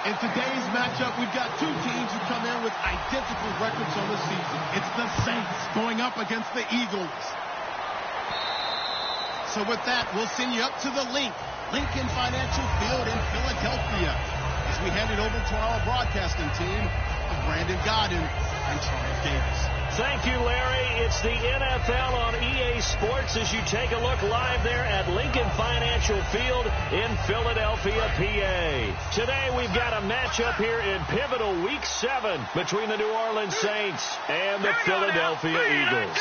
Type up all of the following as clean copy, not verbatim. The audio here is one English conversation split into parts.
In today's matchup, we've got two teams who come in with identical records on the season. It's the Saints going up against the Eagles. So with that, we'll send you up to the Lincoln Financial Field in Philadelphia, as we hand it over to our broadcasting team of Brandon Godden and Charles Davis. Thank you, Larry. It's the NFL on EA Sports as you take a look live there at Lincoln Financial Field in Philadelphia, PA. Today we've got a matchup here in pivotal Week 7 between the New Orleans Saints and the Philadelphia Eagles.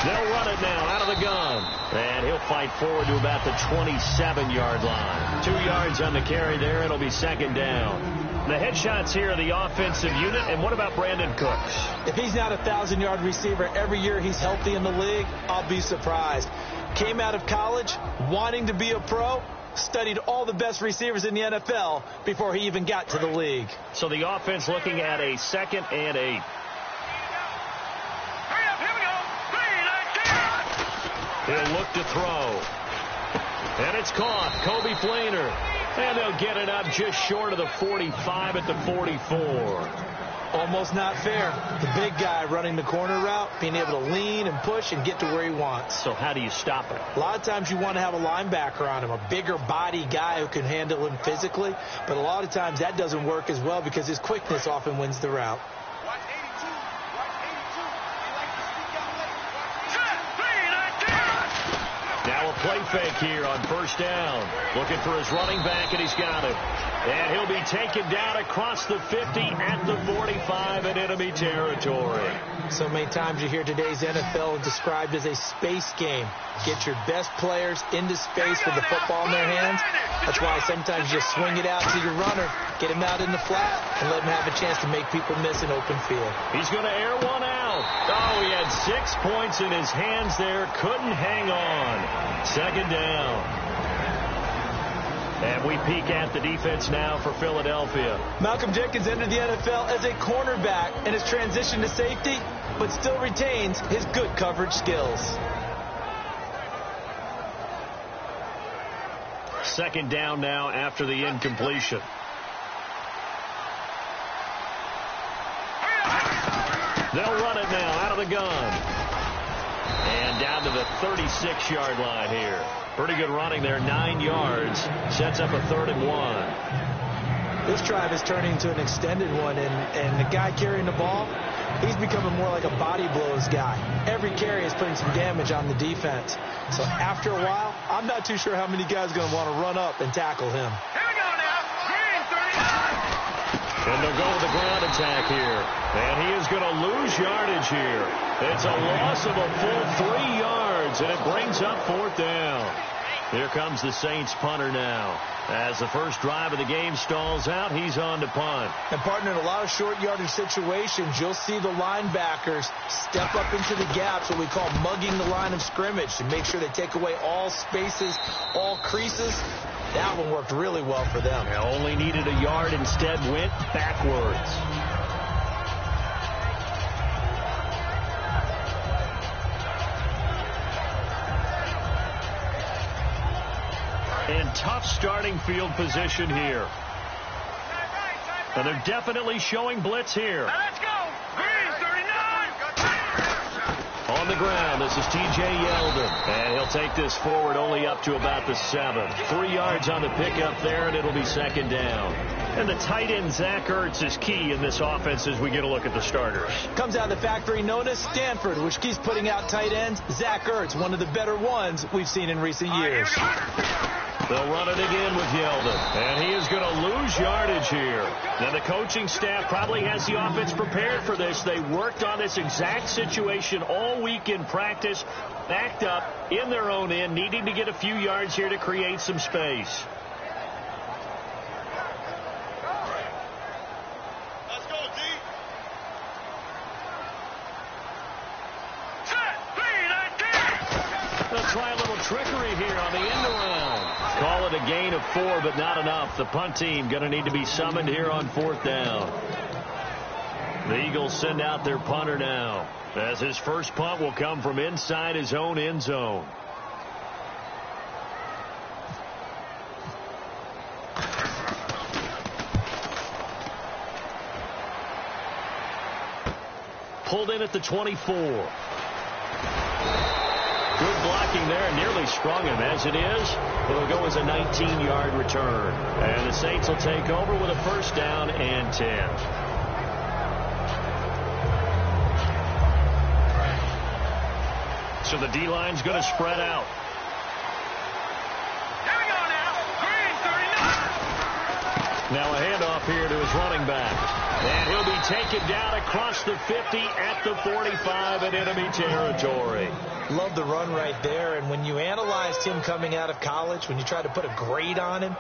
They'll run it now out of the gun. And he'll fight forward to about the 27-yard line. 2 yards on the carry there. It'll be second down. The headshots here of the offensive unit. And what about Brandon Cooks? If he's not a 1,000-yard receiver every year he's healthy in the league, I'll be surprised. Came out of college wanting to be a pro, studied all the best receivers in the NFL before he even got to the league. So the offense looking at a 2nd and 8. He'll look to throw. And it's caught. Kobe Fleener. And they'll get it up just short of the 45 at the 44. Almost not fair. The big guy running the corner route, being able to lean and push and get to where he wants. So how do you stop it? A lot of times you want to have a linebacker on him, a bigger body guy who can handle him physically. But a lot of times that doesn't work as well because his quickness often wins the route. Now a play fake here on first down. Looking for his running back, and he's got it. And he'll be taken down across the 50 at the 45 in enemy territory. So many times you hear today's NFL described as a space game. Get your best players into space with the football in their hands. That's why sometimes you swing it out to your runner, get him out in the flat, and let him have a chance to make people miss an open field. He's going to air one out. Oh, he had 6 points in his hands there. Couldn't hang on. Second down. And we peek at the defense now for Philadelphia. Malcolm Jenkins entered the NFL as a cornerback and has transitioned to safety, but still retains his good coverage skills. Second down now after the incompletion. They'll run it now out of the gun. And down to the 36-yard line here. Pretty good running there, 9 yards. Sets up a 3rd and 1. This drive is turning into an extended one, and the guy carrying the ball, he's becoming more like a body blows guy. Every carry is putting some damage on the defense. So after a while, I'm not too sure how many guys are going to want to run up and tackle him. Here we go now. Green, 39. And they'll go with the ground attack here. And he is going to lose yardage here. It's a loss of a full 3 yards, and it brings up 4th down. Here comes the Saints punter now. As the first drive of the game stalls out, he's on to punt. And, partner, in a lot of short yardage situations, you'll see the linebackers step up into the gaps, what we call mugging the line of scrimmage, to make sure they take away all spaces, all creases. That one worked really well for them. They only needed a yard, instead went backwards. And tough starting field position here. And they're definitely showing blitz here. Let's go. Green, 39. On the ground, this is T.J. Yeldon. And he'll take this forward only up to about the 7. 3 yards on the pickup there, and it'll be second down. And the tight end, Zach Ertz, is key in this offense as we get a look at the starters. Comes out of the factory known as Stanford, which keeps putting out tight ends. Zach Ertz, one of the better ones we've seen in recent years. They'll run it again with Yeldon. And he is going to lose yardage here. Now, the coaching staff probably has the offense prepared for this. They worked on this exact situation all week in practice, backed up in their own end, needing to get a few yards here to create some space. Let's go, D. They'll try a little trickery here on the end around. Call it a gain of 4, but not enough. The punt team going to need to be summoned here on 4th down. The Eagles send out their punter now, as his first punt will come from inside his own end zone. pulled in at the 24. Good blocking there, nearly sprung him. As it is, it'll go as a 19-yard return. And the Saints will take over with a first down and 10. So the D-line's going to spread out. Here we go now. Green, 39. Now a handoff here to his running back. And he'll be taken down across the 50 at the 45 in enemy territory. Love the run right there. And when you analyzed him coming out of college, when you tried to put a grade on him,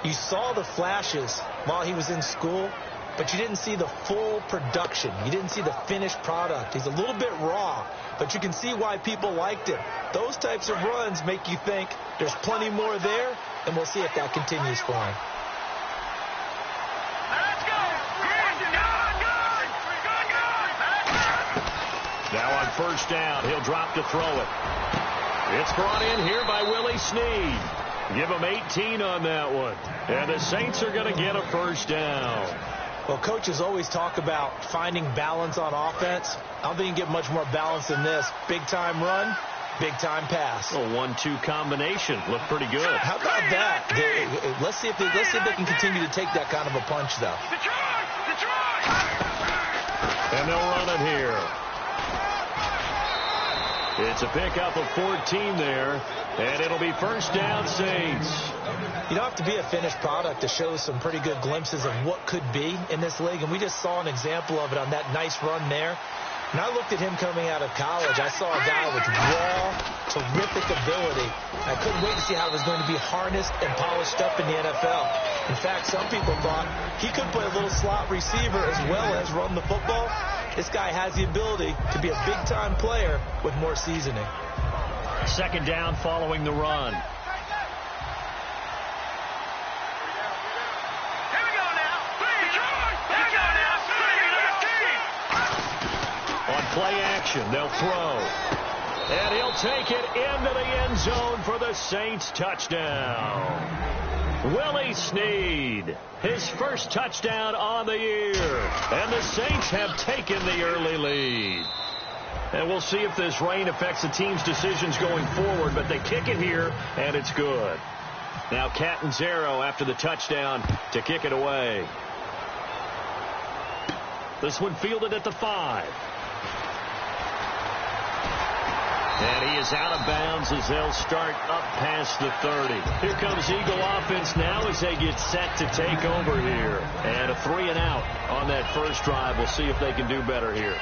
you saw the flashes while he was in school, but you didn't see the full production. You didn't see the finished product. He's a little bit raw, but you can see why people liked him. Those types of runs make you think there's plenty more there, and we'll see if that continues for him. Let's go. Green, Now on first down, he'll drop to throw it. It's brought in here by Willie Snead. Give him 18 on that one. And the Saints are going to get a first down. Well, coaches always talk about finding balance on offense. I don't think you can get much more balance than this. Big-time run, big-time pass. A 1-2 combination. Looked pretty good. How about that? Let's see if they can continue to take that kind of a punch, though. Detroit! And they'll run it here. It's a pickup of 14 there, and it'll be first down, Saints. You don't have to be a finished product to show some pretty good glimpses of what could be in this league, and we just saw an example of it on that nice run there. When I looked at him coming out of college, I saw a guy with raw, terrific ability. I couldn't wait to see how it was going to be harnessed and polished up in the NFL. In fact, some people thought he could play a little slot receiver as well as run the football. This guy has the ability to be a big-time player with more seasoning. Second down following the run. Here we go now. Detroit! Here we go now. On play action, they'll throw. And he'll take it into the end zone for the Saints touchdown. Willie Snead, his first touchdown on the year. And the Saints have taken the early lead. And we'll see if this rain affects the team's decisions going forward, but they kick it here, and it's good. Now Catanzaro after the touchdown to kick it away. This one fielded at the 5. And he is out of bounds as they'll start up past the 30. Here comes Eagle offense now as they get set to take over here. And a 3-and-out on that first drive. We'll see if they can do better here.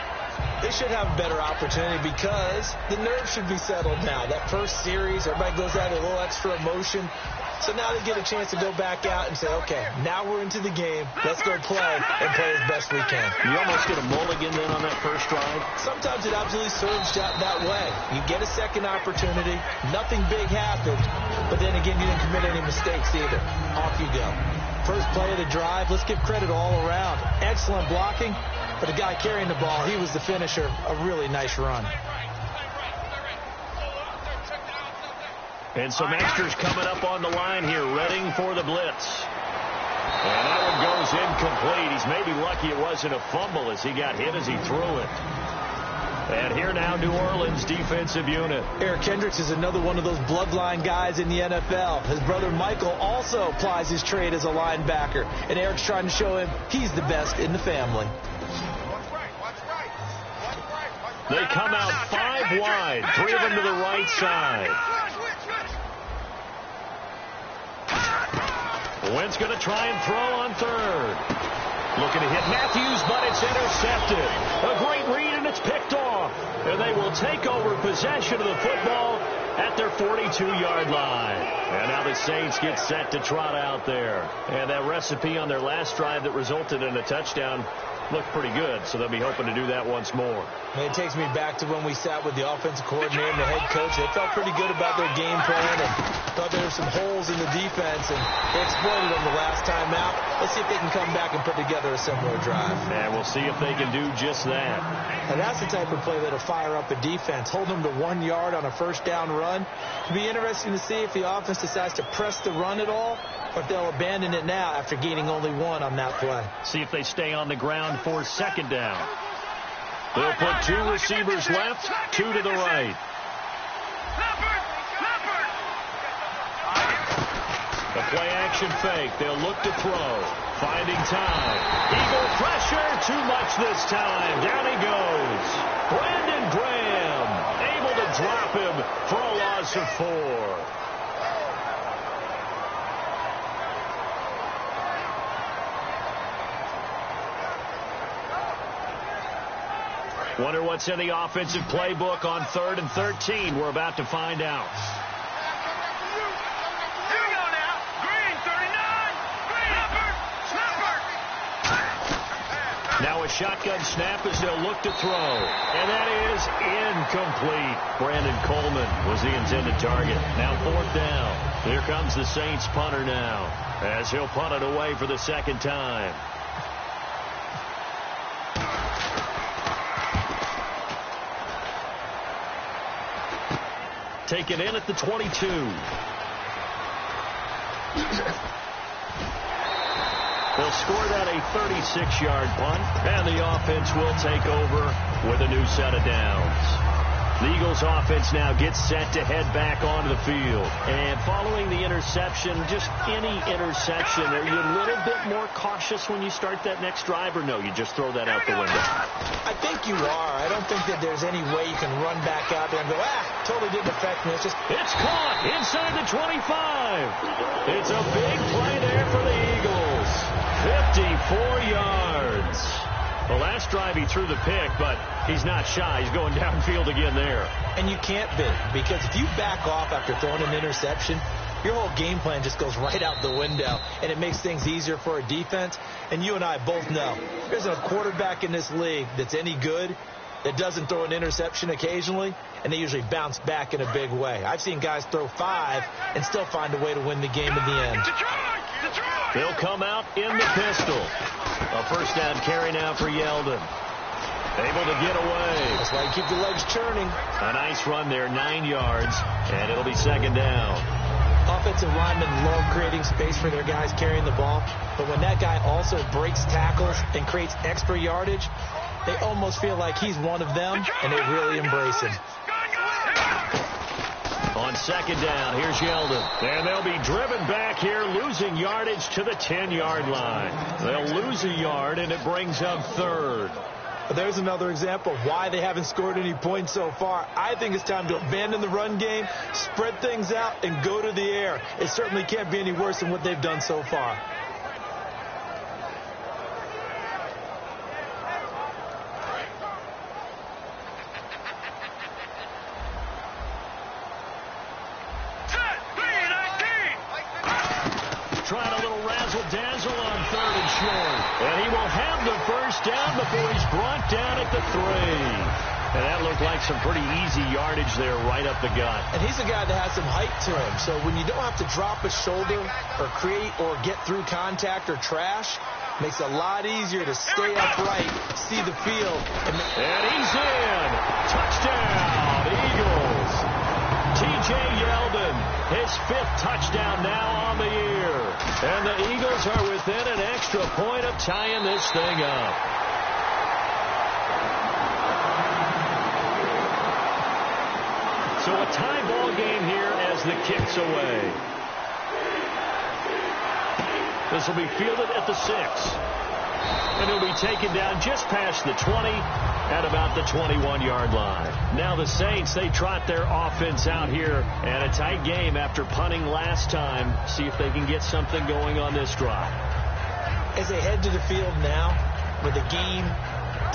They should have a better opportunity because the nerves should be settled now. That first series, everybody goes out a little extra emotion. So now they get a chance to go back out and say, okay, now we're into the game. Let's go play and play as best we can. You almost get a mulligan then on that first drive? Sometimes it absolutely serves that way. You get a second opportunity. Nothing big happened. But then again, you didn't commit any mistakes either. Off you go. First play of the drive. Let's give credit all around. Excellent blocking. For the guy carrying the ball, he was the finisher. A really nice run. And some extras coming up on the line here, readying for the blitz. And that one goes incomplete. He's maybe lucky it wasn't a fumble as he got hit as he threw it. And here now, New Orleans defensive unit. Eric Kendricks is another one of those bloodline guys in the NFL. His brother Michael also applies his trade as a linebacker. And Eric's trying to show him he's the best in the family. They come out 5 wide, 3 of them to the right side. Wentz going to try and throw on third. Looking to hit Matthews, but it's intercepted. A great read, and it's picked off. And they will take over possession of the football at their 42-yard line. And now the Saints get set to trot out there. And that recipe on their last drive that resulted in a touchdown looked pretty good, so they'll be hoping to do that once more. It takes me back to when we sat with the offensive coordinator and the head coach. They felt pretty good about their game plan and thought there were some holes in the defense, and they exploited them the last time out. Let's see if they can come back and put together a similar drive. And we'll see if they can do just that. And that's the type of play that'll fire up a defense. Hold them to 1 yard on a first down run. It'll be interesting to see if the offense decides to press the run at all, or if they'll abandon it now after gaining only 1 on that play. See if they stay on the ground for second down. They'll put 2 receivers left, 2 to the right. The play-action fake. They'll look to throw. Finding time. Eagle pressure. Too much this time. Down he goes. Brandon Graham able to drop him for a loss of 4. Wonder what's in the offensive playbook on 3rd and 13. We're about to find out. Here we go now. Green, 39. Green. Now a shotgun snap as they'll look to throw. And that is incomplete. Brandon Coleman was the intended target. Now 4th down. Here comes the Saints punter now as he'll punt it away for the 2nd time. Taken in at the 22. They'll score that a 36-yard punt, and the offense will take over with a new set of downs. The Eagles offense now gets set to head back onto the field. And following the interception, just any interception, are you a little bit more cautious when you start that next drive, or no, you just throw that out the window? I think you are. I don't think that there's any way you can run back out there and go, totally didn't affect me. It's caught inside the 25. It's a big play there for the Eagles. 54 yards. The last drive he threw the pick, but he's not shy. He's going downfield again there. And you can't be, because if you back off after throwing an interception, your whole game plan just goes right out the window, and it makes things easier for a defense. And you and I both know there's a quarterback in this league that's any good that doesn't throw an interception occasionally, and they usually bounce back in a big way. I've seen guys throw 5 and still find a way to win the game in the end. They'll come out in the pistol. A 1st down carry now for Yeldon. Able to get away. That's why you keep the legs churning. A nice run there, 9 yards, and it'll be 2nd down. Offensive linemen love creating space for their guys carrying the ball, but when that guy also breaks tackles and creates extra yardage, they almost feel like he's one of them, and they really embrace him. On 2nd down, here's Yeldon. And they'll be driven back here, losing yardage to the 10-yard line. They'll lose a yard, and it brings up 3rd. There's another example of why they haven't scored any points so far. I think it's time to abandon the run game, spread things out, and go to the air. It certainly can't be any worse than what they've done so far. Trying a little razzle-dazzle on 3rd and short. And he will have the 1st down before he's brought down at the 3. And that looked like some pretty easy yardage there right up the gut. And he's a guy that has some height to him. So when you don't have to drop a shoulder or create or get through contact or trash, makes it a lot easier to stay upright, see the field. And he's in. Touchdown, Eagles. T.J. Yeldon, his 5th touchdown now on the year. And the Eagles are within an extra point of tying this thing up. So a tie ball game here as the kick's away. This will be fielded at the 6. And it'll be taken down just past the 20 at about the 21-yard line. Now the Saints, they trot their offense out here, and a tight game after punting last time. See if they can get something going on this drive. As they head to the field now, with the game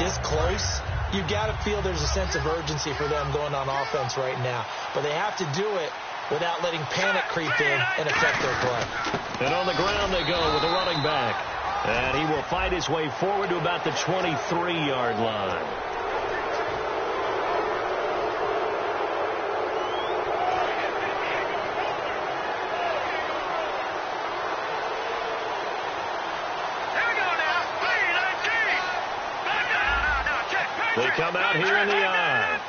this close, you've got to feel there's a sense of urgency for them going on offense right now. But they have to do it without letting panic creep in and affect their play. And on the ground they go with a running back. And he will fight his way forward to about the 23-yard line. They come out here in the eye.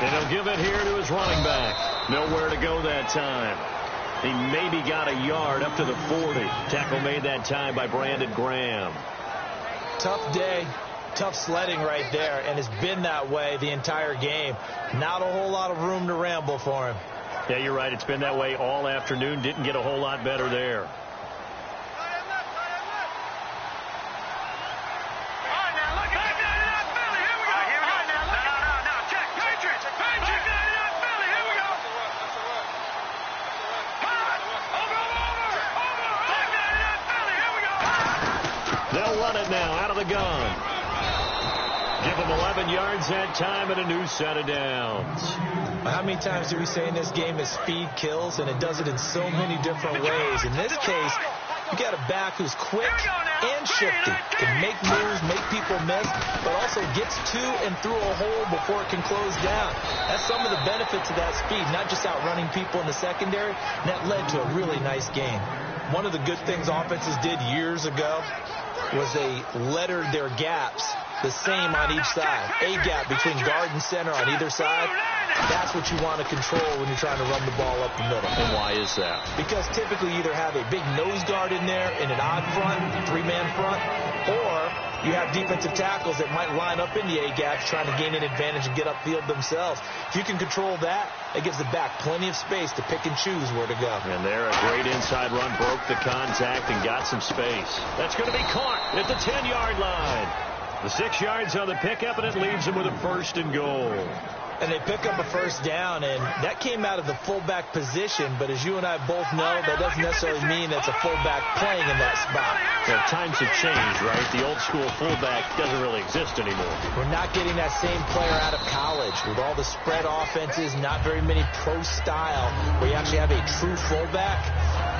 And he'll give it here to his running back. Nowhere to go that time. He maybe got a yard up to the 40. Tackle made that time by Brandon Graham. Tough day. Tough sledding right there, and it's been that way the entire game. Not a whole lot of room to ramble for him. Yeah, you're right. It's been that way all afternoon. Didn't get a whole lot better there. They'll run it now out of the gun. Give them 11 yards that time and a new set of downs. How many times do we say in this game that speed kills, and it does it in so many different ways? In this case, you got a back who's quick and shifty, can make moves, make people miss, but also gets to and through a hole before it can close down. That's some of the benefits of that speed, not just outrunning people in the secondary, and that led to a really nice game. One of the good things offenses did years ago was they lettered their gaps the same on each side. A gap between guard and center on either side. That's what you want to control when you're trying to run the ball up the middle. And why is that? Because typically you either have a big nose guard in there in an odd front, three-man front, or you have defensive tackles that might line up in the A-gaps trying to gain an advantage and get upfield themselves. If you can control that, it gives the back plenty of space to pick and choose where to go. And there, a great inside run, broke the contact and got some space. That's going to be caught at the 10-yard line. The 6 yards on the pickup, and it leaves them with a 1st and goal. And they pick up a first down, and that came out of the fullback position. But as you and I both know, that doesn't necessarily mean that's a fullback playing in that spot. Well, times have changed, right? The old school fullback doesn't really exist anymore. We're not getting that same player out of college with all the spread offenses, not very many pro style, where you actually have a true fullback.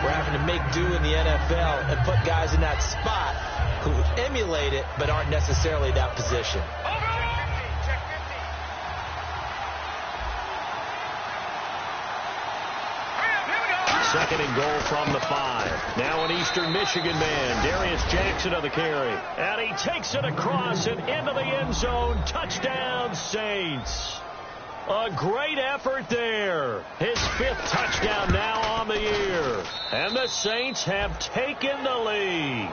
We're having to make do in the NFL and put guys in that spot who emulate it but aren't necessarily that position. Second and goal from the 5. Now an Eastern Michigan man, Darius Jackson on the carry. And he takes it across and into the end zone. Touchdown, Saints. A great effort there. His 5th touchdown now on the year. And the Saints have taken the lead.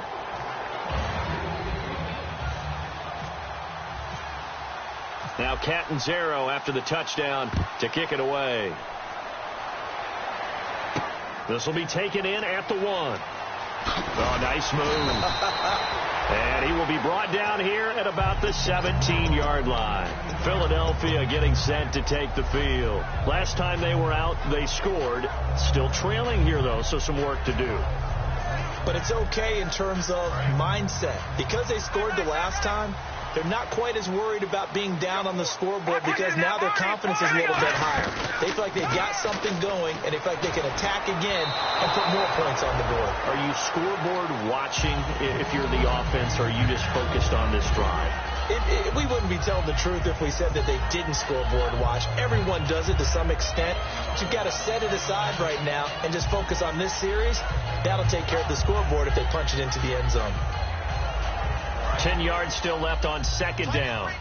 Now Catanzaro after the touchdown to kick it away. This will be taken in at the 1. Oh, nice move. And he will be brought down here at about the 17-yard line. Philadelphia getting set to take the field. Last time they were out, they scored. Still trailing here, though, so some work to do. But it's okay in terms of mindset. Because they scored the last time, they're not quite as worried about being down on the scoreboard because now their confidence is a little bit higher. They feel like they've got something going, and they feel like they can attack again and put more points on the board. Are you scoreboard watching if you're the offense, or are you just focused on this drive? We wouldn't be telling the truth if we said that they didn't scoreboard watch. Everyone does it to some extent. But you've got to set it aside right now and just focus on this series. That'll take care of the scoreboard if they punch it into the end zone. 10 yards still left on second down.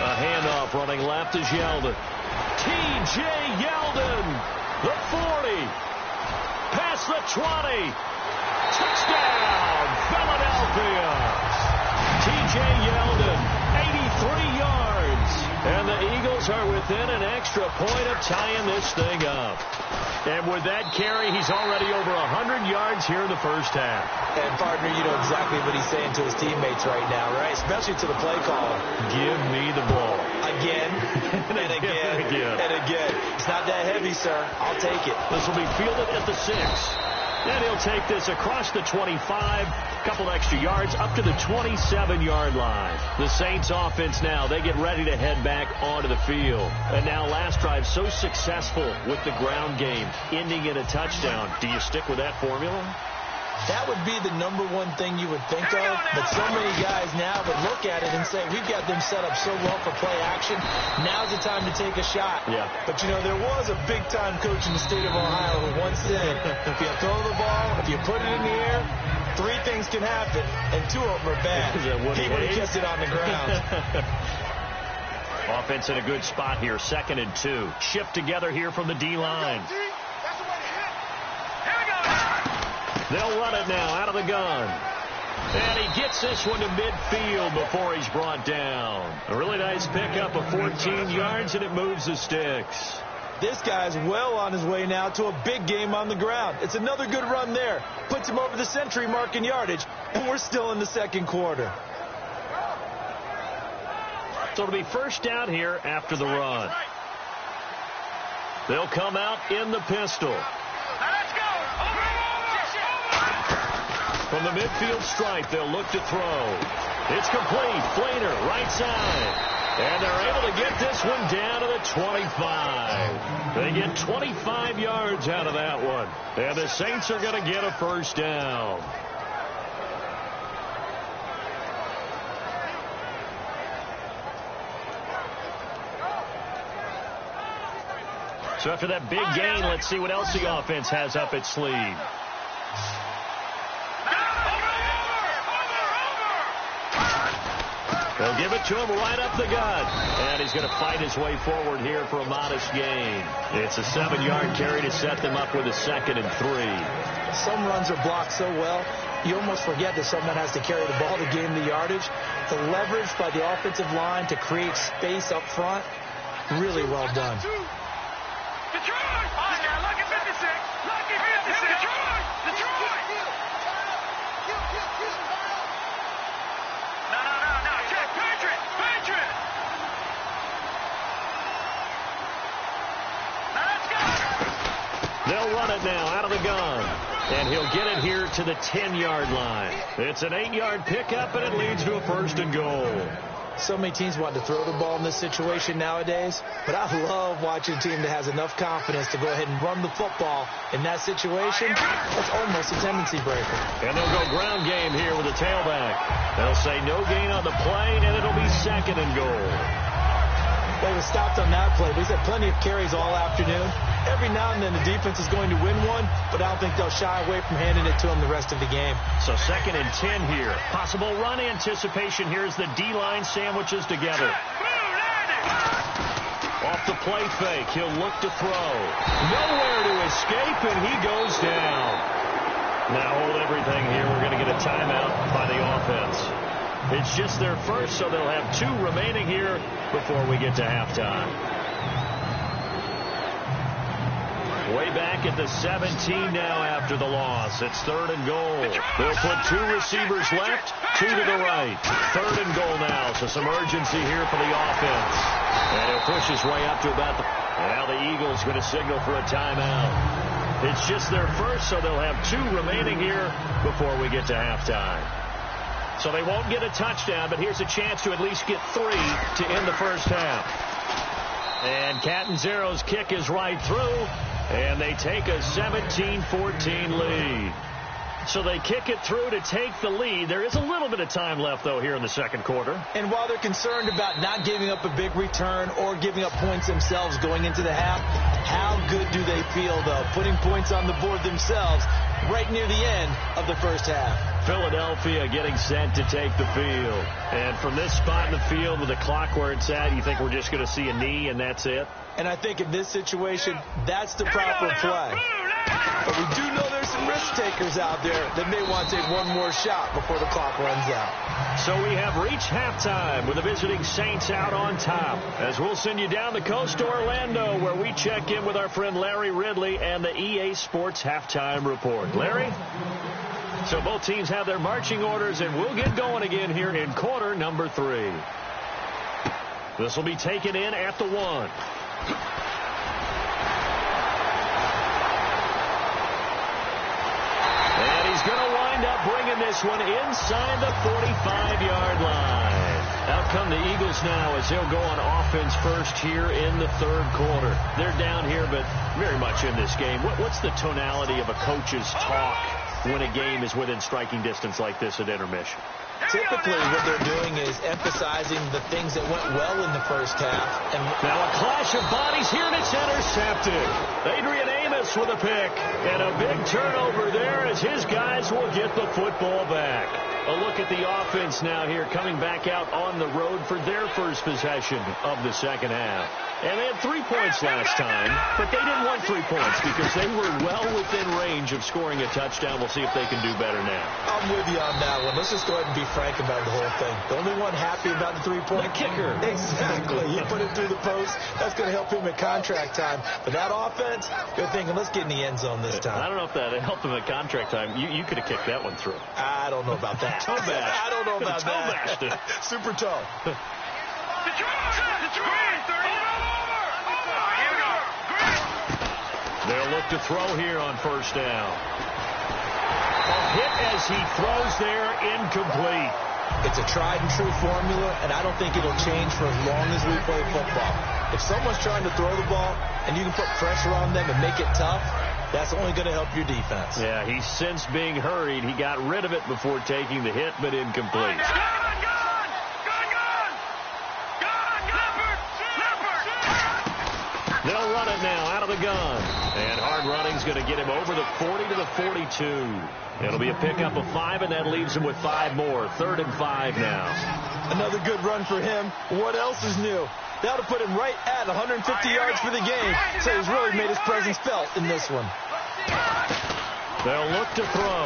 A handoff running left is Yeldon. T.J. Yeldon, the 40, past the 20. Touchdown, Philadelphia. T.J. Yeldon, 83 yards. And the Eagles are within an extra point of tying this thing up. And with that carry, he's already over 100 yards here in the first half. And, partner, you know exactly what he's saying to his teammates right now, right? Especially to the play caller. Give me the ball. Again, and again, and again. It's not that heavy, sir. I'll take it. This will be fielded at the 6. And he'll take this across the 25, a couple extra yards, up to the 27-yard line. The Saints offense now, they get ready to head back onto the field. And now last drive so successful with the ground game, ending in a touchdown. Do you stick with that formula? That would be the number one thing you would think of, but so many guys now would look at it and say, we've got them set up so well for play action, now's the time to take a shot. Yeah. But, you know, there was a big-time coach in the state of Ohio who once said, if you throw the ball, if you put it in the air, 3 things can happen, and 2 of them are bad. He would have kept it on the ground. Offense in a good spot here, 2nd and 2. Shift together here from the D-line. They'll run it now out of the gun. And he gets this one to midfield before he's brought down. A really nice pickup of 14 yards, and it moves the sticks. This guy's well on his way now to a big game on the ground. It's another good run there. Puts him over the century mark in yardage, and we're still in the second quarter. So it'll be first down here after the run. They'll come out in the pistol. Now let's go. From the midfield stripe, they'll look to throw. It's complete. Flater, right side. And they're able to get this one down to the 25. They get 25 yards out of that one. And the Saints are going to get a first down. So after that big gain, let's see what else the offense has up its sleeve. They'll give it to him right up the gut. And he's going to fight his way forward here for a modest gain. It's a 7-yard carry to set them up with a 2nd and 3. Some runs are blocked so well, you almost forget that someone has to carry the ball to gain the yardage. The leverage by the offensive line to create space up front, really well done. Detroit! Look at 56! Look at 56! Detroit! No. Check. Patriot! Now let's go! They'll run it now out of the gun. And he'll get it here to the 10-yard line. It's an 8-yard pickup, and it leads to a 1st and goal. So many teams want to throw the ball in this situation nowadays, but I love watching a team that has enough confidence to go ahead and run the football in that situation. That's almost a tendency breaker. And they'll go ground game here with a tailback. They'll say no gain on the play, and it'll be 2nd and goal. Well, he was stopped on that play, but he's had plenty of carries all afternoon. Every now and then the defense is going to win one, but I don't think they'll shy away from handing it to him the rest of the game. So 2nd and 10 here. Possible run anticipation here as the D-line sandwiches together. Off the play fake, he'll look to throw. Nowhere to escape, and he goes down. Now hold everything here. We're going to get a timeout by the offense. It's just their first, so they'll have 2 remaining here before we get to halftime. Way back at the 17 now after the loss. It's 3rd and goal. They'll put 2 receivers left, 2 to the right. 3rd and goal now, so some urgency here for the offense. And he'll push his way up to about the... Now the Eagles going to signal for a timeout. It's just their first, so they'll have 2 remaining here before we get to halftime. So they won't get a touchdown, but here's a chance to at least get 3 to end the first half. And Catanzaro's kick is right through, and they take a 17-14 lead. So they kick it through to take the lead. There is a little bit of time left, though, here in the second quarter. And while they're concerned about not giving up a big return or giving up points themselves going into the half, how good do they feel, though, putting points on the board themselves right near the end of the first half? Philadelphia getting set to take the field. And from this spot in the field with the clock where it's at, you think we're just going to see a knee and that's it? And I think in this situation, that's the proper play. But we do know there's some risk takers out there that may want to take one more shot before the clock runs out. So we have reached halftime with the visiting Saints out on top. As we'll send you down the coast to Orlando, where we check in with our friend Larry Ridley and the EA Sports Halftime Report. Larry? So both teams have their marching orders, and we'll get going again here in quarter number 3. This will be taken in at the 1. And he's going to wind up bringing this one inside the 45-yard line. Out come the Eagles now as they'll go on offense first here in the third quarter. They're down here, but very much in this game. What's the tonality of a coach's talk when a game is within striking distance like this at intermission? Typically, what they're doing is emphasizing the things that went well in the first half. And now a clash of bodies here, and it's intercepted. Adrian Amos Davis with a pick. And a big turnover there as his guys will get the football back. A look at the offense now here, coming back out on the road for their first possession of the second half. And they had 3 points last time, but they didn't want 3 points because they were well within range of scoring a touchdown. We'll see if they can do better now. I'm with you on that one. Let's just go ahead and be frank about the whole thing. The only one happy about the 3-point kicker. Exactly. He put it through the post. That's going to help him at contract time. But that offense, you're thinking, let's get in the end zone this time. I don't know if that helped him at contract time. You could have kicked that one through. I don't know about that. Toe bash. I don't know about that. Toe Super toe. They'll look to throw here on first down. A hit as he throws there, incomplete. It's a tried and true formula, and I don't think it'll change for as long as we play football. If someone's trying to throw the ball and you can put pressure on them and make it tough, that's only going to help your defense. Yeah, he's since being hurried. He got rid of it before taking the hit, but incomplete. They'll run it now out of the gun. And hard running's going to get him over the 40 to the 42. It'll be a pickup of 5, and that leaves him with 5 more. 3rd and 5 now. Another good run for him. What else is new? That'll put him right at 150 yards for the game. So he's really made his presence felt in this one. They'll look to throw.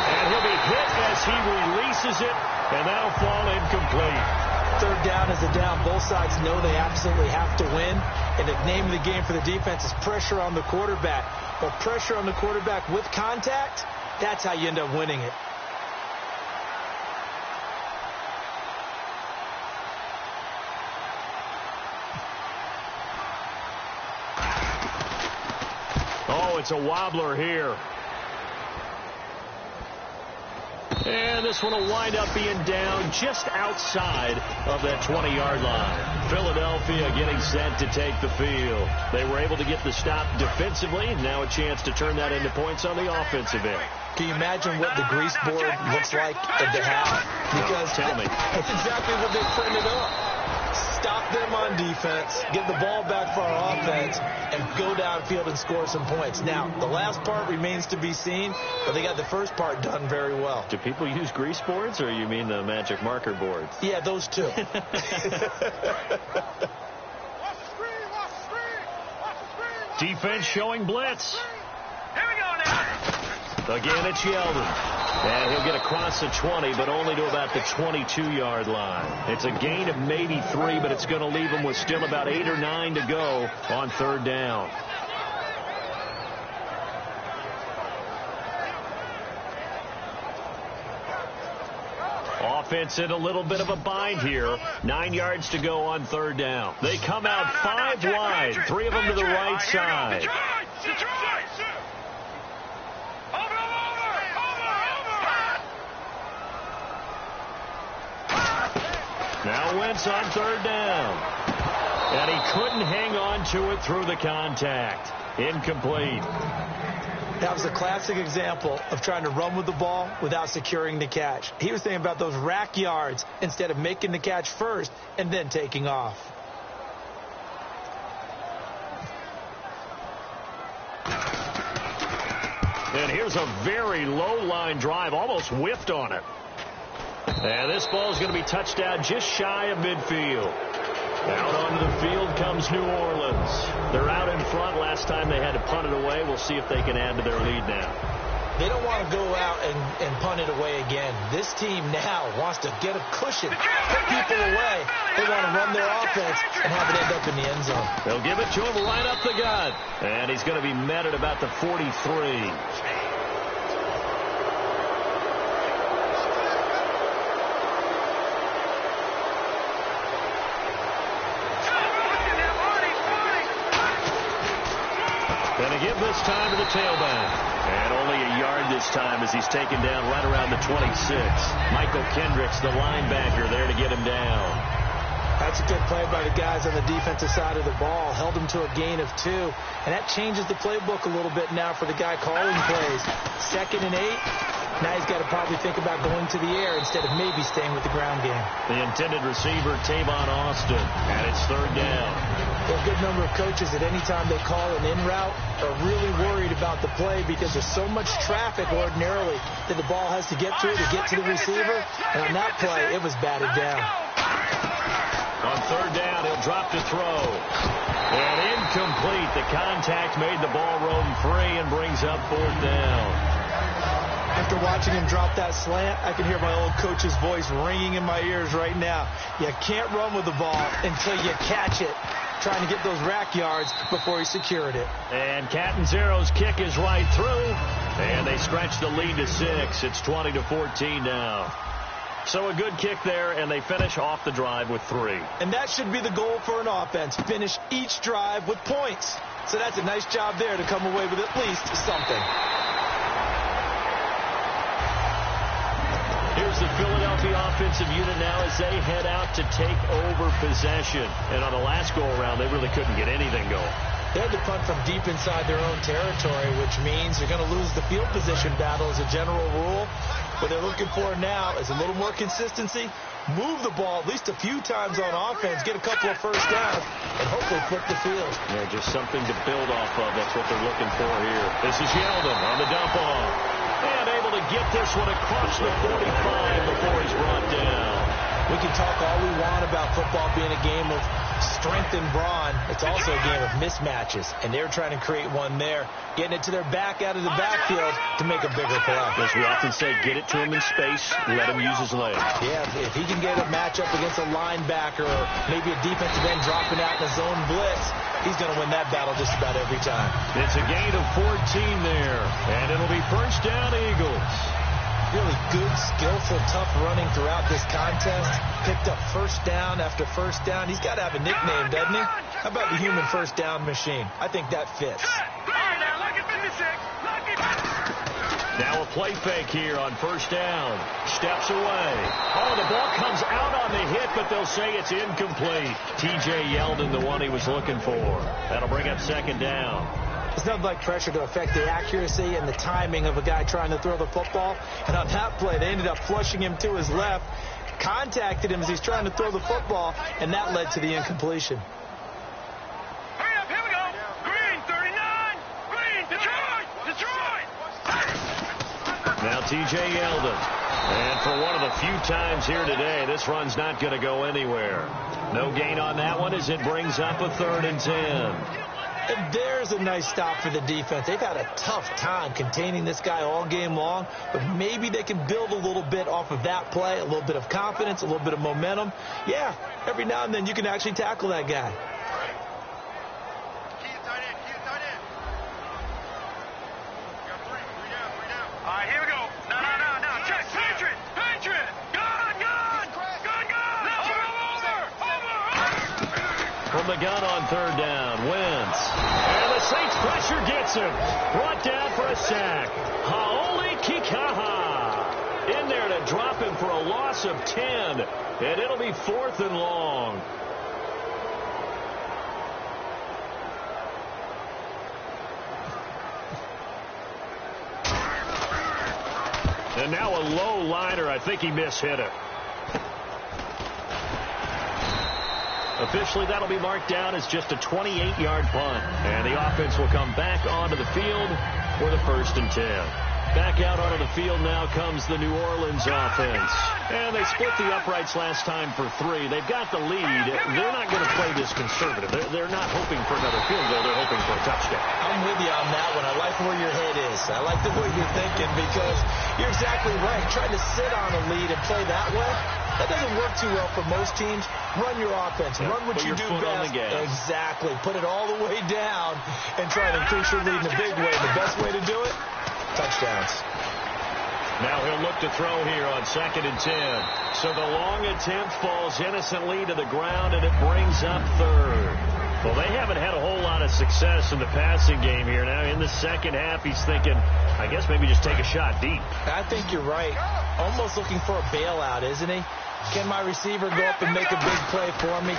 And he'll be hit as he releases it, and that'll fall incomplete. 3rd down is a down. Both sides know they absolutely have to win. And the name of the game for the defense is pressure on the quarterback. Well, pressure on the quarterback with contact, that's how you end up winning it. Oh, it's a wobbler here. And this one will wind up being down just outside of that 20-yard line. Philadelphia getting set to take the field. They were able to get the stop defensively, and now a chance to turn that into points on the offensive end. Can you imagine what the grease board looks like at the half? Because tell me. That's exactly what they printed up. Stop them on defense, get the ball back for our offense, and go downfield and score some points. Now, the last part remains to be seen, but they got the first part done very well. Do people use grease boards, or you mean the magic marker boards? Yeah, those two. Defense showing blitz. Here we go now. Again, it's Yeldon. And he'll get across the 20, but only to about the 22-yard line. It's a gain of maybe 3, but it's going to leave him with still about 8 or 9 to go on 3rd down. Offense in a little bit of a bind here. 9 yards to go on 3rd down. They come out 5 wide, 3 of them to the right side. Now Wentz on 3rd down. And he couldn't hang on to it through the contact. Incomplete. That was a classic example of trying to run with the ball without securing the catch. He was thinking about those rack yards instead of making the catch first and then taking off. And here's a very low line drive, almost whiffed on it. And this ball is going to be touched down just shy of midfield. Out onto the field comes New Orleans. They're out in front. Last time they had to punt it away. We'll see if they can add to their lead now. They don't want to go out and punt it away again. This team now wants to get a cushion, put people away. They want to run their offense and have it end up in the end zone. They'll give it to him right up the gut. And he's going to be met at about the 43. Give this time to the tailback. And only a yard this time as he's taken down right around the 26. Michael Kendricks, the linebacker, there to get him down. That's a good play by the guys on the defensive side of the ball. Held him to a gain of 2. And that changes the playbook a little bit now for the guy calling plays. 2nd and 8. Now he's got to probably think about going to the air instead of maybe staying with the ground game. The intended receiver, Tavon Austin, and it's third down. A good number of coaches at any time they call an in route are really worried about the play because there's so much traffic ordinarily that the ball has to get through to get to the receiver. And on that play, it was batted down. On third down, he'll drop to throw. And incomplete. The contact made the ball roam free and brings up fourth down. After watching him drop that slant, I can hear my old coach's voice ringing in my ears right now. You can't run with the ball until you catch it. Trying to get those rack yards before he secured it. And Catanzaro's kick is right through. And they stretch the lead to 6. It's 20-14 now. So a good kick there, and they finish off the drive with 3. And that should be the goal for an offense. Finish each drive with points. So that's a nice job there to come away with at least something. Here's the Philadelphia offensive unit now as they head out to take over possession. And on the last go-around, they really couldn't get anything going. They had to punt from deep inside their own territory, which means they're going to lose the field position battle as a general rule. What they're looking for now is a little more consistency, move the ball at least a few times on offense, get a couple of first downs, and hopefully flip the field. Yeah, just something to build off of. That's what they're looking for here. This is Yeldon on the dump off. And able to get this one across the 45 before he's brought down. We can talk all we want about football being a game of strength and brawn. It's also a game of mismatches, and they're trying to create one there, getting it to their back out of the backfield to make a bigger play. As we often say, get it to him in space, let him use his legs. Yeah, if he can get a matchup against a linebacker or maybe a defensive end dropping out in a zone blitz, he's going to win that battle just about every time. It's a gain of 14 there, and it'll be first down Eagles. Really good, skillful, tough running throughout this contest. Picked up first down after first down. He's got to have a nickname, doesn't he? How about the human first down machine? I think that fits. Now a play fake here on first down. Steps away. Oh, the ball comes out on the hit, but they'll say it's incomplete. T.J. Yeldon, the one he was looking for. That'll bring up second down. It's nothing like pressure to affect the accuracy and the timing of a guy trying to throw the football. And on that play, they ended up flushing him to his left, contacted him as he's trying to throw the football, and that led to the incompletion. Hurry up, here we go. Green, 39. Green, Detroit. Now T.J. Yeldon. And for one of the few times here today, this run's not going to go anywhere. No gain on that one as it brings up a 3rd and 10. And there's a nice stop for the defense. They've had a tough time containing this guy all game long, but maybe they can build a little bit off of that play, a little bit of confidence, a little bit of momentum. Yeah, every now and then you can actually tackle that guy. All right, here we go. No. Check. Patriot. Gun. Over. From the gun on third down, Wentz. And the Saints pressure gets him. Brought down for a sack. Haoli Kikaha in there to drop him for a loss of 10. And it'll be 4th and long. And now a low liner. I think he mishit it. Officially, that'll be marked down as just a 28-yard punt. And the offense will come back onto the field for the 1st and 10. Back out onto the field now comes the New Orleans offense. And they split the uprights last time for 3. They've got the lead. They're not going to play this conservative. They're not hoping for another field goal. They're hoping for a touchdown. I'm with you on that one. I like where your head is. I like the way you're thinking because you're exactly right. Trying to sit on a lead and play that way, that doesn't work too well for most teams. Run your offense. Run what you do best. Exactly. Put it all the way down and try to increase your lead in a big way. The best way to do it, touchdowns. Now he'll look to throw here on 2nd and 10. So the long attempt falls innocently to the ground, and it brings up 3rd. Well, they haven't had a whole lot of success in the passing game here. Now in the second half, he's thinking, I guess maybe just take a shot deep. I think you're right. Almost looking for a bailout, isn't he? Can my receiver go up and make a big play for me?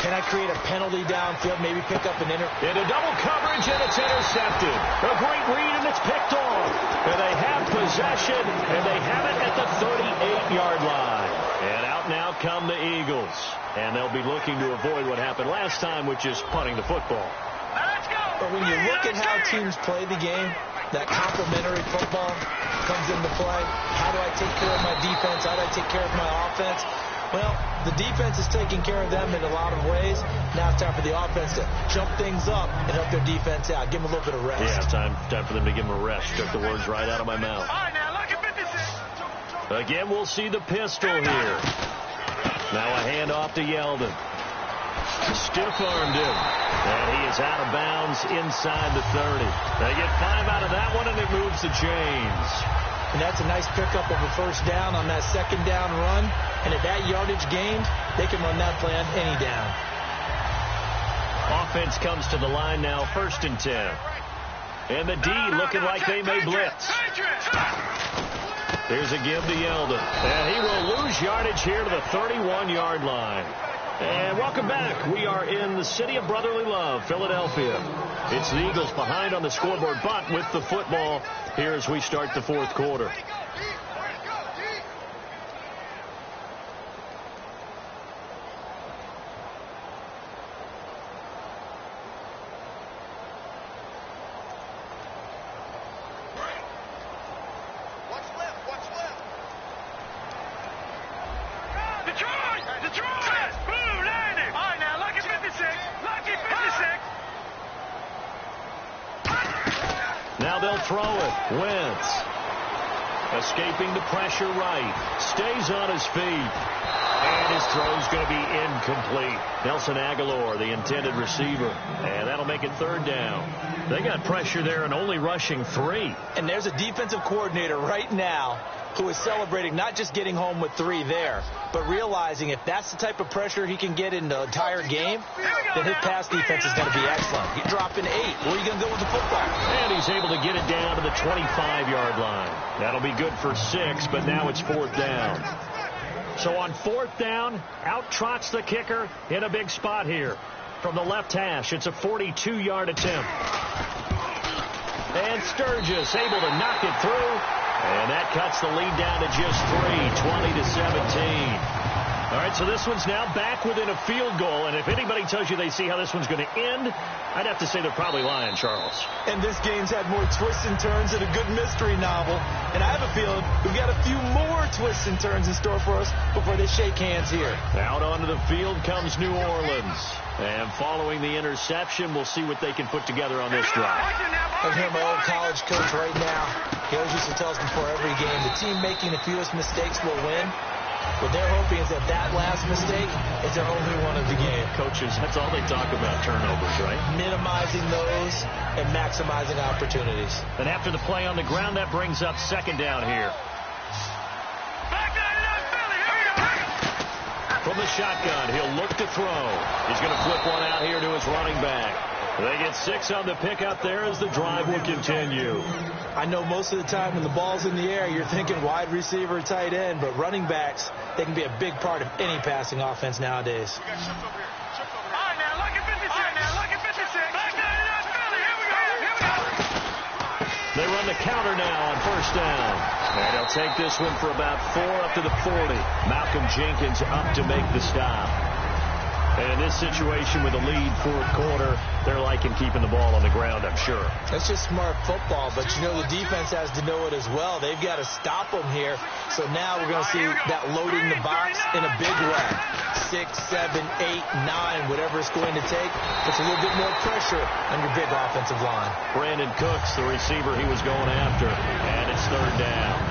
Can I create a penalty downfield, maybe pick up an Into double coverage, and it's intercepted. A great read, and it's picked off. And they have possession, and they have it at the 38-yard line. And out now come the Eagles. And they'll be looking to avoid what happened last time, which is punting the football. Let's go. But when you look at how teams play the game, that complementary football comes into play. How do I take care of my defense? How do I take care of my offense? Well, the defense is taking care of them in a lot of ways. Now it's time for the offense to jump things up and help their defense out. Give them a little bit of rest. Yeah, time for them to give them a rest. Took the words right out of my mouth. All right, now, look at 56. Again, we'll see the pistol here. Now a handoff to Yeldon. Stiff-armed him. And he is out of bounds inside the 30. They get 5 out of that one, and it moves the chains. And that's a nice pickup of a first down on that second down run. And at that yardage gained, they can run that play on any down. Offense comes to the line now, 1st and 10. And the D looking like they may blitz. Here's a give to Yeldon. And he will lose yardage here to the 31-yard line. And welcome back. We are in the city of brotherly love, Philadelphia. It's the Eagles behind on the scoreboard, but with the football here as we start the 4th quarter. Now they'll throw it. Wentz. Escaping the pressure right. Stays on his feet. And his throw's going to be incomplete. Nelson Aguilar, the intended receiver. And that'll make it 3rd down. They got pressure there and only rushing 3. And there's a defensive coordinator right now who is celebrating not just getting home with 3 there, but realizing if that's the type of pressure he can get in the entire game, then his pass defense is going to be excellent. You're dropping 8. Where are you going to go with the football? And he's able to get it down to the 25-yard line. That'll be good for 6, but now it's 4th down. So on 4th down, out trots the kicker in a big spot here. From the left hash, it's a 42-yard attempt. And Sturgis able to knock it through. And that cuts the lead down to just 3, 20-17. All right, so this one's now back within a field goal. And if anybody tells you they see how this one's going to end, I'd have to say they're probably lying, Charles. And this game's had more twists and turns than a good mystery novel. And I have a feeling we've got a few more twists and turns in store for us before they shake hands here. Out onto the field comes New Orleans. And following the interception, we'll see what they can put together on this drive. I hear my old college coach right now. He always used to tell us before every game, the team making the fewest mistakes will win. What they're hoping is that last mistake is their only one of the game. Coaches, that's all they talk about, turnovers, right? Minimizing those and maximizing opportunities. And after the play on the ground, that brings up 2nd down here. From the shotgun, he'll look to throw. He's going to flip one out here to his running back. They get 6 on the pickup there as the drive will continue. I know most of the time when the ball's in the air, you're thinking wide receiver, tight end, but running backs, they can be a big part of any passing offense nowadays. They run the counter now on 1st down. And he'll take this one for about 4 up to the 40. Malcolm Jenkins up to make the stop. And in this situation with a lead 4th quarter, they're liking keeping the ball on the ground, I'm sure. That's just smart football, but you know the defense has to know it as well. They've got to stop them here. So now we're going to see that loading the box in a big way. 6, 7, 8, 9, whatever it's going to take. Puts a little bit more pressure on your big offensive line. Brandon Cooks, the receiver he was going after, and it's 3rd down.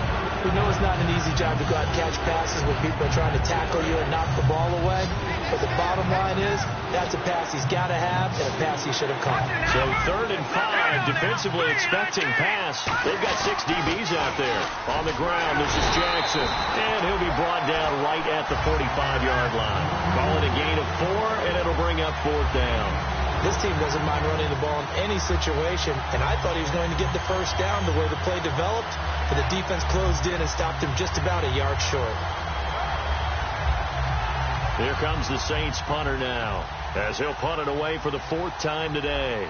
We know it's not an easy job to go out and catch passes when people are trying to tackle you and knock the ball away. But the bottom line is, that's a pass he's got to have and a pass he should have caught. So 3rd and 5, defensively expecting pass. They've got 6 DBs out there. On the ground, this is Jackson. And he'll be brought down right at the 45-yard line. Call it a gain of 4, and it'll bring up 4th down. This team doesn't mind running the ball in any situation, and I thought he was going to get the first down the way the play developed, but the defense closed in and stopped him just about a yard short. Here comes the Saints punter now, as he'll punt it away for the 4th time today.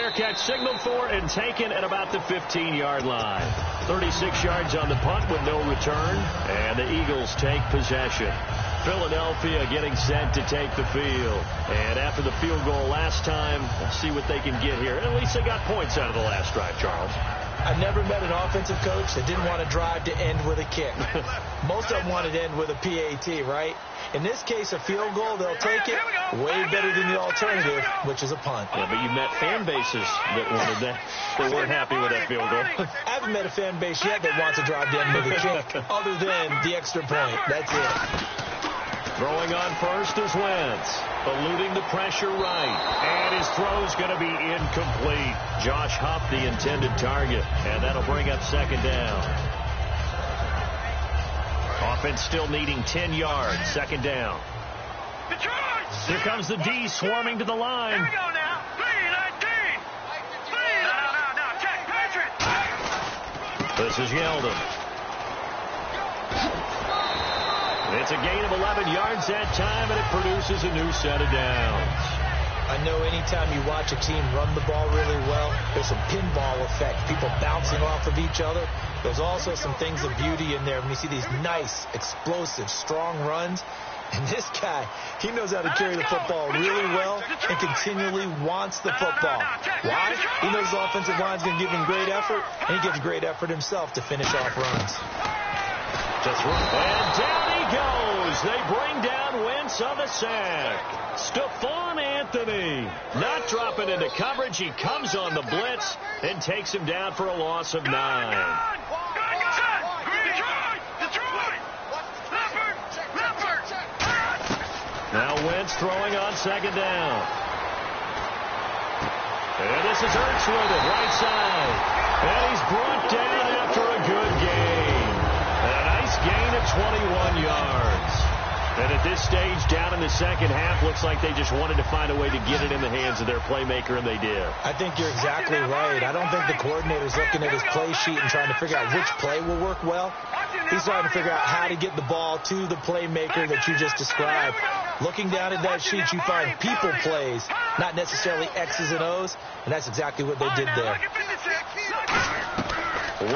fair catch signaled for and taken at about the 15-yard line. 36 yards on the punt with no return, and the Eagles take possession. Philadelphia getting set to take the field. And after the field goal last time, we'll see what they can get here. At least they got points out of the last drive, Charles. I never met an offensive coach that didn't want to drive to end with a kick. Most of them wanted to end with a PAT, right? In this case, a field goal, they'll take it way better than the alternative, which is a punt. Yeah, but you've met fan bases that wanted that. They weren't happy with that field goal. I haven't met a fan base yet that wants to drive to end with a kick, other than the extra point. That's it. Throwing on first is Wentz, eluding the pressure right, and his throw's going to be incomplete. Josh Huff, the intended target, and that'll bring up second down. Offense still needing 10 yards, second down. Here comes the D swarming to the line. Here we go now. 3-19. No, check, Patriot. This is Yeldon. It's a gain of 11 yards that time, and it produces a new set of downs. I know anytime you watch a team run the ball really well, there's a pinball effect, people bouncing off of each other. There's also some things of beauty in there when you see these nice, explosive, strong runs. And this guy, he knows how to carry the football really well and continually wants the football. Why? He knows the offensive line's going to give him great effort, and he gives great effort himself to finish off runs. And down he goes. They bring down Wentz on the sack. Stephon Anthony not dropping into coverage. He comes on the blitz and takes him down for a loss of 9. Now Wentz throwing on second down. And this is Ertz with it, right side. And he's brought down after a good game. A nice gain of 21 yards. And at this stage, down in the second half, looks like they just wanted to find a way to get it in the hands of their playmaker, and they did. I think you're exactly right. I don't think the coordinator's looking at his play sheet and trying to figure out which play will work well. He's trying to figure out how to get the ball to the playmaker that you just described. Looking down at that sheet, you find people plays, not necessarily X's and O's, and that's exactly what they did there.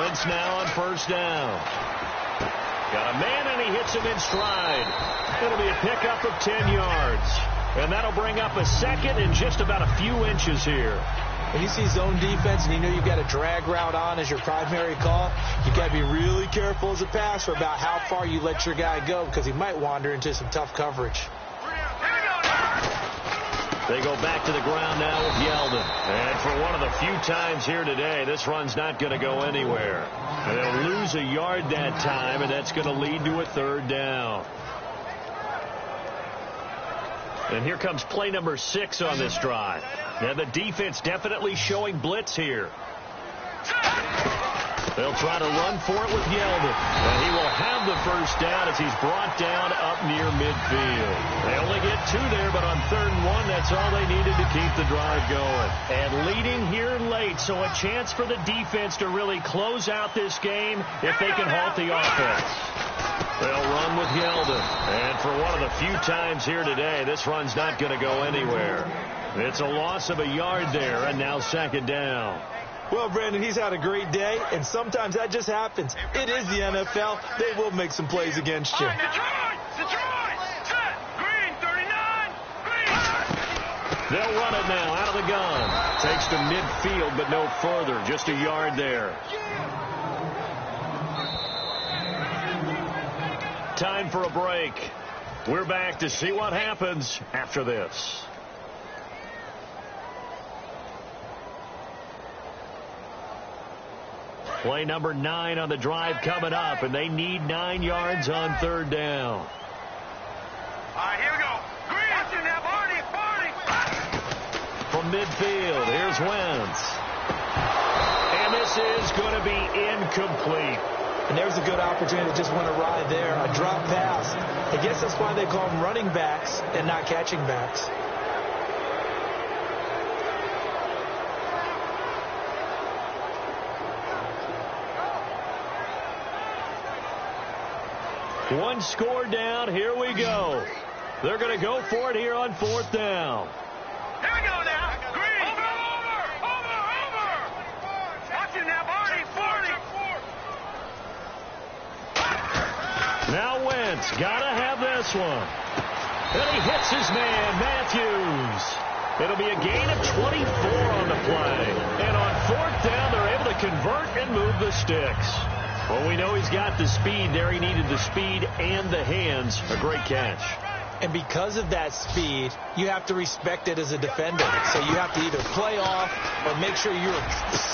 Wentz now on first down. Got a man, and he hits him in stride. It'll be a pickup of 10 yards. And that'll bring up a second and just about a few inches here. When you see zone defense and you know you've got a drag route on as your primary call, you've got to be really careful as a passer about how far you let your guy go because he might wander into some tough coverage. They go back to the ground now with Yeldon. And for one of the few times here today, this run's not going to go anywhere. And they'll lose a yard that time, and that's going to lead to a third down. And here comes play number 6 on this drive. Now the defense definitely showing blitz here. They'll try to run for it with Yeldon. And he will have the first down as he's brought down up near midfield. They only get 2 there, but on 3rd and 1, that's all they needed to keep the drive going. And leading here late, so a chance for the defense to really close out this game if they can halt the offense. They'll run with Yeldon. And for one of the few times here today, this run's not going to go anywhere. It's a loss of a yard there, and now second down. Well, Brandon, he's had a great day, and sometimes that just happens. It is the NFL. They will make some plays against you. Detroit! Set! Green, 39! Green! They'll run it now out of the gun. Takes to midfield, but no further. Just a yard there. Time for a break. We're back to see what happens after this. Play number 9 on the drive coming up, and they need 9 yards on 3rd down. All right, here we go. Green! Watch it now, Barney! From midfield, here's Wentz. And this is going to be incomplete. And there's a good opportunity that just went awry there. A drop pass. I guess that's why they call them running backs and not catching backs. One score down. Here we go. They're going to go for it here on 4th down. Here we go now. Green! Over! Saints gotta have this one. And he hits his man, Matthews. It'll be a gain of 24 on the play. And on fourth down, they're able to convert and move the sticks. Well, we know he's got the speed there. He needed the speed and the hands. A great catch. And because of that speed, you have to respect it as a defender. So you have to either play off or make sure you're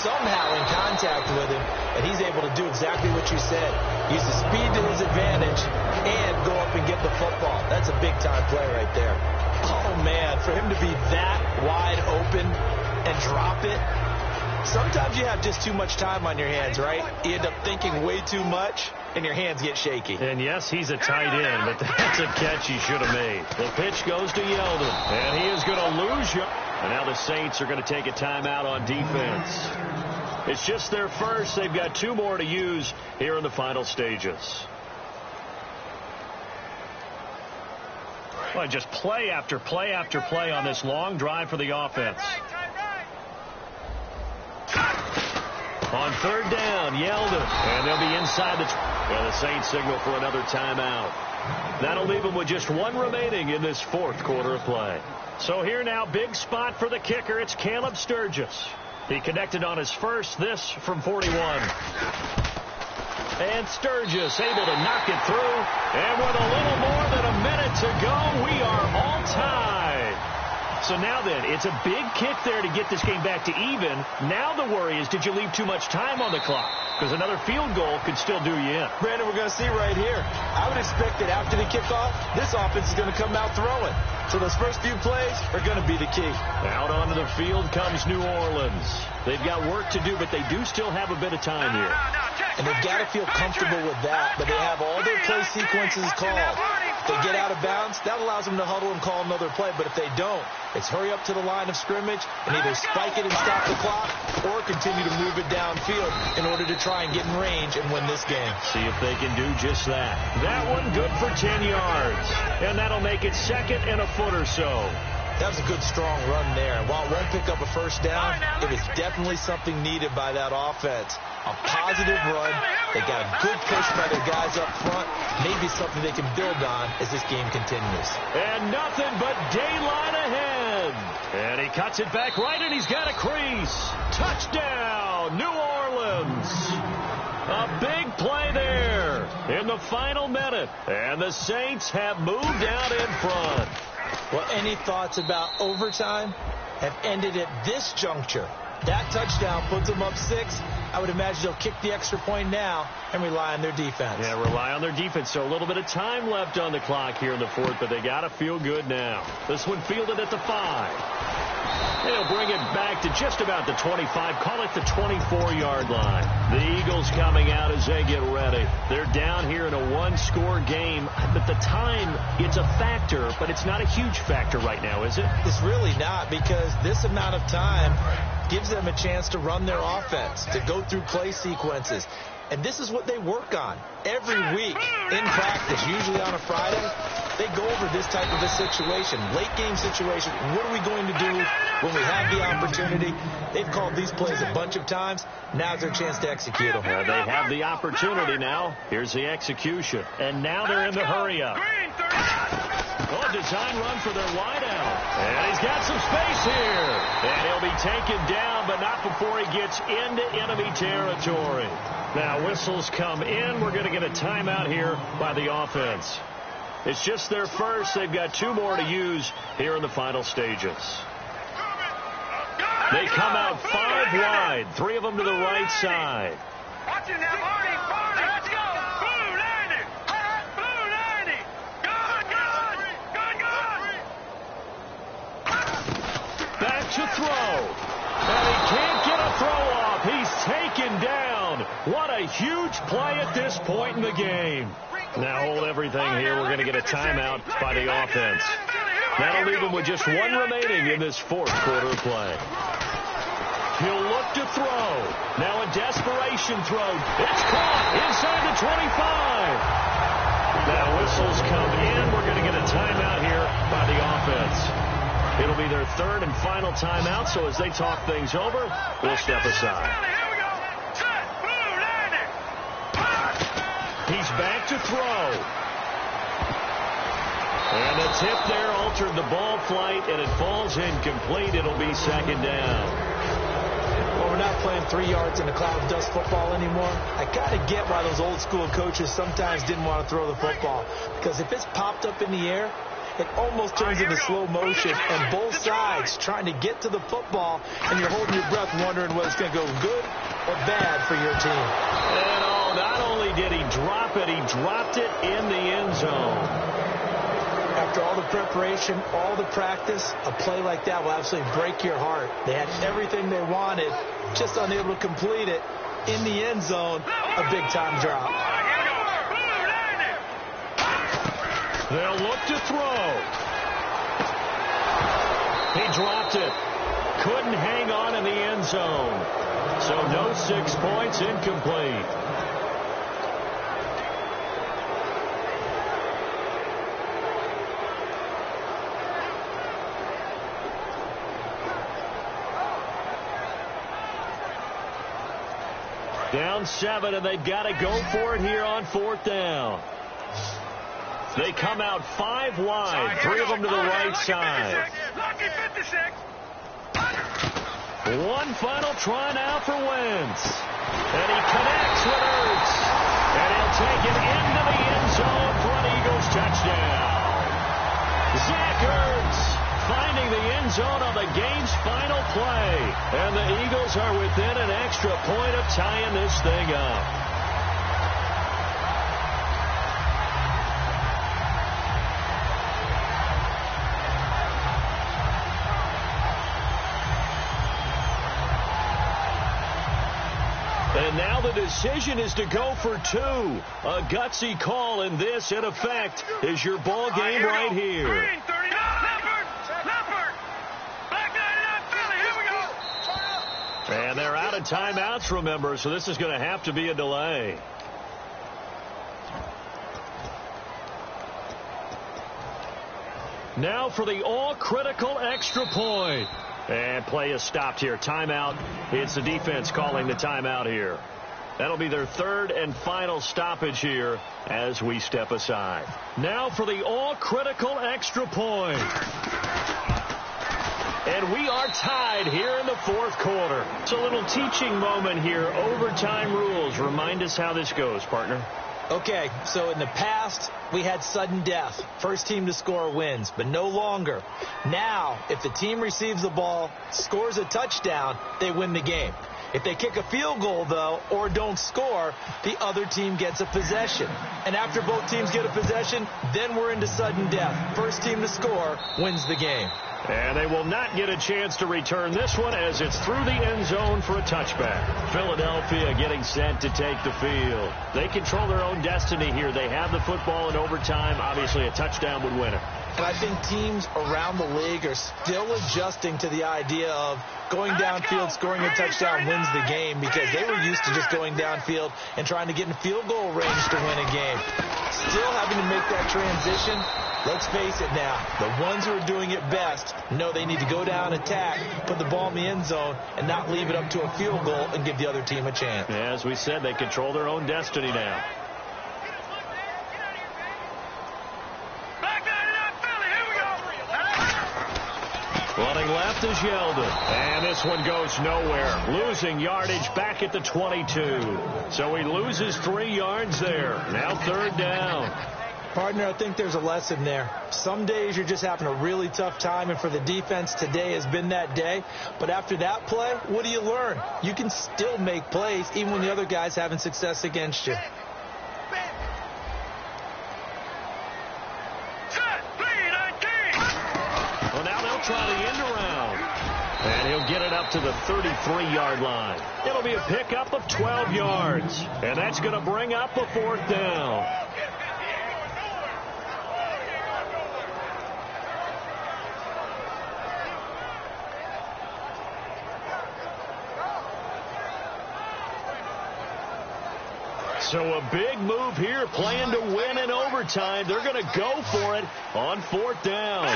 somehow in contact with him, and he's able to do exactly what you said. Use the speed to his advantage and go up and get the football. That's a big-time play right there. Oh, man, for him to be that wide open and drop it. Sometimes you have just too much time on your hands, right? You end up thinking way too much, and your hands get shaky. And yes, he's a tight end, but that's a catch he should have made. The pitch goes to Yeldon, and he is going to lose you. And now the Saints are going to take a timeout on defense. It's just their first. They've got 2 more to use here in the final stages. Well, just play after play after play on this long drive for the offense. On third down, Yeldon, and they'll be inside the Saints signal for another timeout. That'll leave them with just 1 remaining in this fourth quarter of play. So here now, big spot for the kicker. It's Caleb Sturgis. He connected on his first, this from 41. And Sturgis able to knock it through. And with a little more than a minute to go, we are all tied. So now then, it's a big kick there to get this game back to even. Now the worry is, did you leave too much time on the clock? Because another field goal could still do you in. Brandon, we're going to see right here. I would expect that after the kickoff, this offense is going to come out throwing. So those first few plays are going to be the key. Out onto the field comes New Orleans. They've got work to do, but they do still have a bit of time here. And they've got to feel comfortable with that, but they have all their play sequences called. If they get out of bounds, that allows them to huddle and call another play. But if they don't, it's hurry up to the line of scrimmage and either spike it and stop the clock or continue to move it downfield in order to try and get in range and win this game. See if they can do just that. That one good for 10 yards. And that'll make it second and a foot or so. That was a good, strong run there. And while it won't pick up a first down, it was definitely something needed by that offense. A positive run. They got a good push by their guys up front. Maybe something they can build on as this game continues. And nothing but daylight ahead. And he cuts it back right, and he's got a crease. Touchdown, New Orleans. A big play there in the final minute. And the Saints have moved out in front. Well, any thoughts about overtime have ended at this juncture. That touchdown puts them up 6. I would imagine they'll kick the extra point now and rely on their defense. Yeah, rely on their defense. So a little bit of time left on the clock here in the fourth, but they got to feel good now. This one fielded at the 5. They'll bring it back to just about the 25. Call it the 24-yard line. The Eagles coming out as they get ready. They're down here in a 1-score game. But the time, it's a factor, but it's not a huge factor right now, is it? It's really not, because this amount of time gives them a chance to run their offense, to go through play sequences. And this is what they work on every week in practice, usually on a Friday. They go over this type of a situation, late game situation. What are we going to do when we have the opportunity? They've called these plays a bunch of times. Now's their chance to execute them. They have the opportunity now. Here's the execution. And now they're in the hurry up. Oh, design run for their wideout. And he's got some space here. And he'll be taken down, but not before he gets into enemy territory. Now whistles come in. We're going to get a timeout here by the offense. It's just their first. They've got 2 more to use here in the final stages. They come out 5 wide, 3 of them to the right side. Watch it now, Marty. Let's go. Blue 90. Blue 90. Good. Back to throw. And he can't get a throw off. He's taken down. What a huge play at this point in the game. Now hold everything here. We're going to get a timeout by the offense. That'll leave him with just 1 remaining in this fourth quarter of play. He'll look to throw. Now a desperation throw. It's caught inside the 25. Now whistles come in. We're going to get a timeout here by the offense. It'll be their 3rd and final timeout, so as they talk things over, we'll step aside. He's back to throw. tip there altered the ball flight, and it falls incomplete. It'll be second down. Well, we're not playing 3 yards in a cloud of dust football anymore. I kind of get why those old school coaches sometimes didn't want to throw the football, because if it's popped up in the air, it almost turns into slow motion, and both sides trying to get to the football, and you're holding your breath wondering whether it's going to go good or bad for your team. And not only did he drop it, he dropped it in the end zone. After all the preparation, all the practice, a play like that will absolutely break your heart. They had everything they wanted, just unable to complete it. In the end zone, a big-time drop. They'll look to throw. He dropped it. Couldn't hang on in the end zone. So no 6 points, incomplete. Down 7, and they've got to go for it here on 4th down. They come out 5 wide, 3 of them to the right side. One final try now for Wentz. And he connects with Ertz. And he'll take it into the end zone for an Eagles touchdown. Zach Ertz finding the end zone on the game's final play. And the Eagles are within an extra point of tying this thing up. And now the decision is to go for 2. A gutsy call, and this, in effect, is your ball game right here. Green, 39. Leopard. Back 99, Philly. Here we go. And they're out of timeouts, remember, so this is going to have to be a delay. Now for the all-critical extra point. And play is stopped here. Timeout. It's the defense calling the timeout here. That'll be their 3rd and final stoppage here as we step aside. Now for the all-critical extra point. And we are tied here in the 4th quarter. It's a little teaching moment here. Overtime rules. Remind us how this goes, partner. Okay, so in the past, we had sudden death. First team to score wins, but no longer. Now, if the team receives the ball, scores a touchdown, they win the game. If they kick a field goal, though, or don't score, the other team gets a possession. And after both teams get a possession, then we're into sudden death. First team to score wins the game. And they will not get a chance to return this one as it's through the end zone for a touchback. Philadelphia getting set to take the field. They control their own destiny here. They have the football in overtime. Obviously, a touchdown would win it. And I think teams around the league are still adjusting to the idea of going downfield, scoring a touchdown wins the game, because they were used to just going downfield and trying to get in field goal range to win a game. Still having to make that transition. Let's face it now, the ones who are doing it best know they need to go down, attack, put the ball in the end zone, and not leave it up to a field goal and give the other team a chance. As we said, they control their own destiny now. Running left is Yeldon. And this one goes nowhere. Losing yardage back at the 22. So he loses 3 yards there. Now 3rd down. Partner, I think there's a lesson there. Some days you're just having a really tough time, and for the defense, today has been that day. But after that play, what do you learn? You can still make plays even when the other guy's having success against you. Well, now they'll try the end around. And he'll get it up to the 33-yard line. It'll be a pickup of 12 yards. And that's going to bring up a 4th down. So a big move here, playing to win in overtime. They're going to go for it on 4th down.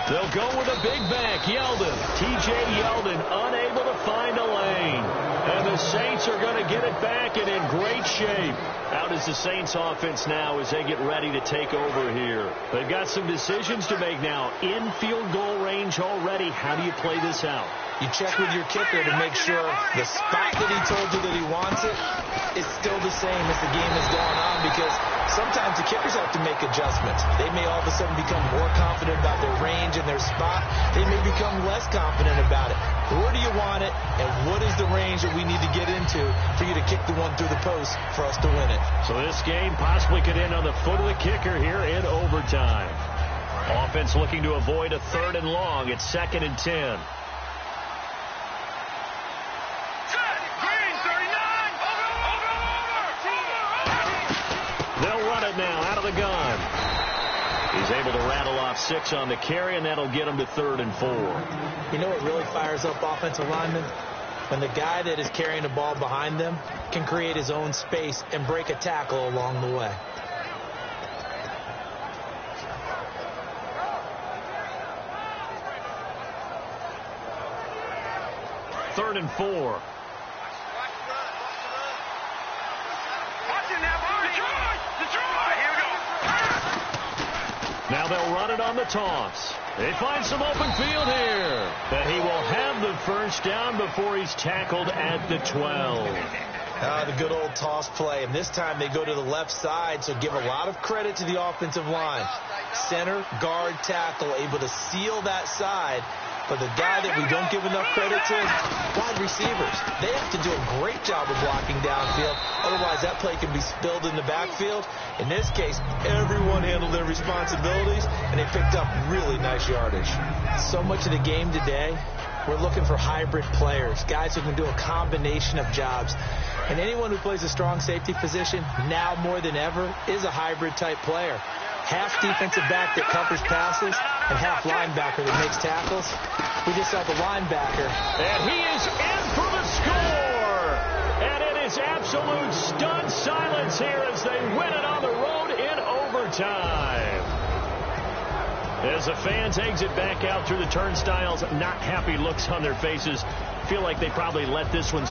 They'll go with a big back, Yeldon. T.J. Yeldon unable to find a lane. And the the Saints are going to get it back and in great shape. How does the Saints offense now as they get ready to take over here? They've got some decisions to make now. In field goal range already. How do you play this out? You check with your kicker to make sure the spot that he told you that he wants it is still the same as the game is going on, because sometimes the kickers have to make adjustments. They may all of a sudden become more confident about their range and their spot. They may become less confident about it. Where do you want it, and what is the range that we need to get into for you to kick the one through the post for us to win it? So this game possibly could end on the foot of the kicker here in overtime. Offense looking to avoid a 3rd and long. It's 2nd and 10. They'll run it now out of the gun. He's able to rattle off 6 on the carry, and that'll get him to 3rd and 4. You know what really fires up offensive linemen? When the guy that is carrying the ball behind them can create his own space and break a tackle along the way. Third and 4. Now they'll run it on the toss. They find some open field here. But he will have the first down before he's tackled at the 12. The good old toss play. And this time they go to the left side, so give a lot of credit to the offensive line. Center, guard, tackle, able to seal that side. But the guy that we don't give enough credit to, wide receivers. They have to do a great job of blocking downfield. Otherwise, that play can be spilled in the backfield. In this case, everyone handled their responsibilities, and they picked up really nice yardage. So much of the game today, we're looking for hybrid players, guys who can do a combination of jobs. And anyone who plays a strong safety position, now more than ever, is a hybrid-type player. Half defensive back that covers passes and half linebacker that makes tackles. We just saw the linebacker. And he is in for the score. And it is absolute stunned silence here as they win it on the road in overtime. As the fans exit back out through the turnstiles, not happy looks on their faces. Feel like they probably let this one